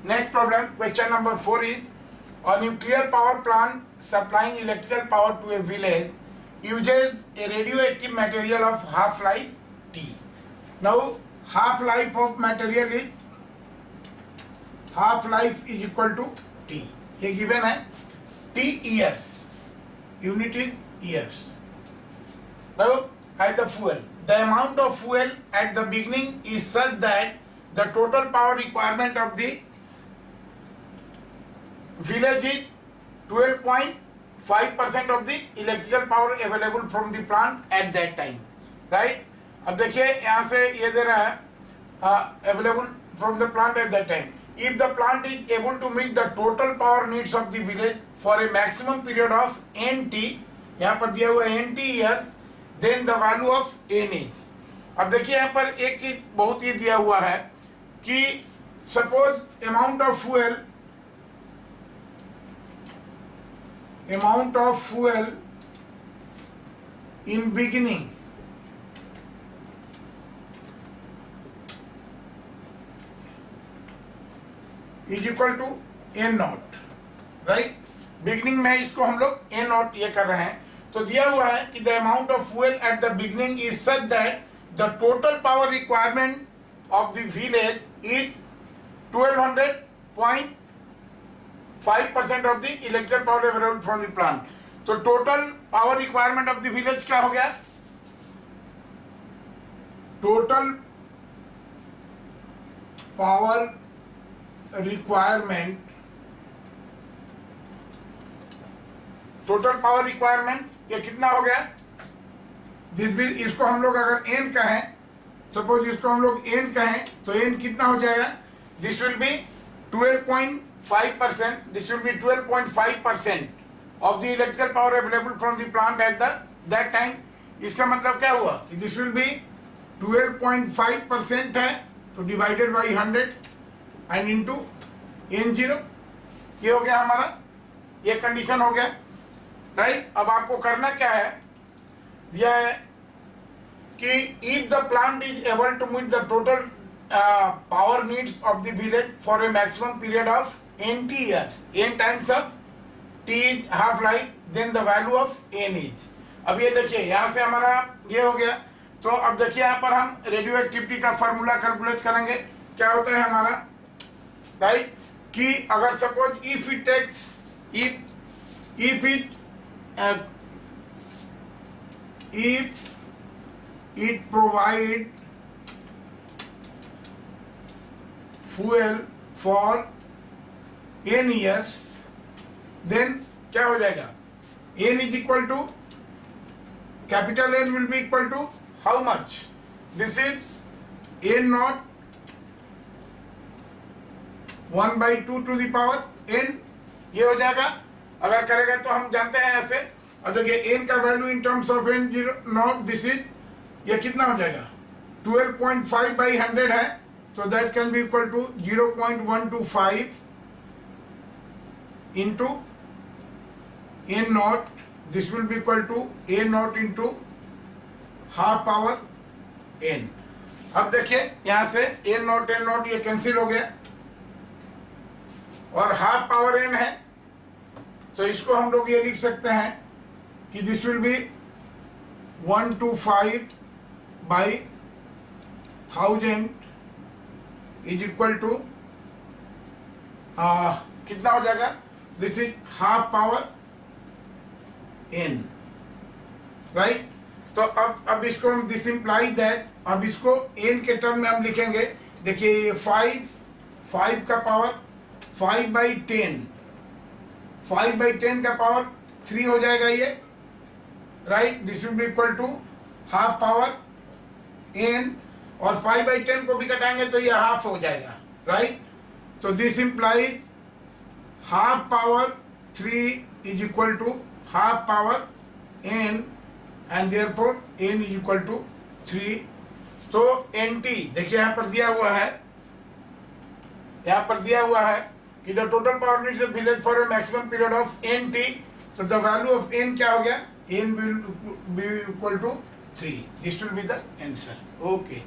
Next problem, question number 4 is a nuclear power plant supplying electrical power to a village uses a radioactive material of half-life T. Now, half-life of material is half-life is equal to T. ये given है T years. Unit is years. Now, at the fuel, the amount of fuel at the beginning is such that the total power requirement of the village is 12.5% of the electrical power available from the plant at that time, right? अब देखिए यहाँ से ये दे रहा है available from the plant at that time. If the plant is able to meet the total power needs of the village for a maximum period of NT, यहाँ पर दिया हुआ है NT years, then the value of N is. अब देखिए यहाँ पर एक चीज बहुत ही दिया हुआ है कि suppose amount of fuel in beginning is equal to N naught, right? Beginning में इसको हम लोग N naught ये कर रहे हैं, तो दिया हुआ है कि the amount of fuel at the beginning is such that the total power requirement of the village is 1200.5% of the electrical power available from the plant. तो total power requirement of the village क्या हो गया? Total power requirement ये कितना हो गया? इसको हम लोग अगर n कहें, सपोज इसको हम लोग n कहें तो n कितना हो जाएगा? This will B 12.5%. This will be 12.5% of the electrical power available from the plant at that time. इसका मतलब क्या हुआ कि दिस विल बी 12.5% है तो divided by 100 and into N0. ये हो गया हमारा, ये कंडीशन हो गया, राइट? अब आपको करना क्या है, दिया है कि if the plant is able to meet the total power needs of the village for a maximum period of NT years, n times of T is half life, then the value of N is. अब ये देखिए यहाँ से हमारा ये हो गया, तो अब देखिए यहाँ पर हम रेडियो एक्टिविटी का फार्मूला कैलकुलेट करेंगे. क्या होता है हमारा, राइट? कि अगर suppose if it takes if it provide fuel for n years, then क्या हो जाएगा? n is equal to capital N will be equal to how much? This is n naught 1/2 to the power n. ये हो जाएगा. अगर करेगा तो हम जानते हैं ऐसे. अब देखिए n का value in terms of n not, this is ये कितना हो जाएगा? 12.5/100 है, so that can be equal to 0.125 into n naught. This will be equal to a naught into half power n. अब देखिए यहाँ से n naught ये कैंसिल हो गया और हाफ पावर n है, तो इसको हम लोग ये लिख सकते हैं कि this will be 125/1000 is equal to कितना हो जाएगा? This is half power n, right? तो अब इसको हम दिस इम्प्लाई दैट, अब इसको n के टर्म में हम लिखेंगे. देखिए ये 5 का पावर 5/10, 5/10 का पावर 3 हो जाएगा ये, right? This will be equal to half power n, और 5/10 को भी घटाएंगे तो ये हाफ हो जाएगा, राइट? तो this implies half power 3 is equal to half power n and therefore n is equal to 3. तो NT देखिए यहाँ पर दिया हुआ है कि the total power needs of village for a maximum period of NT. तो द वैल्यू ऑफ n क्या हो गया? n will be equal to 3. This will be the answer. Okay.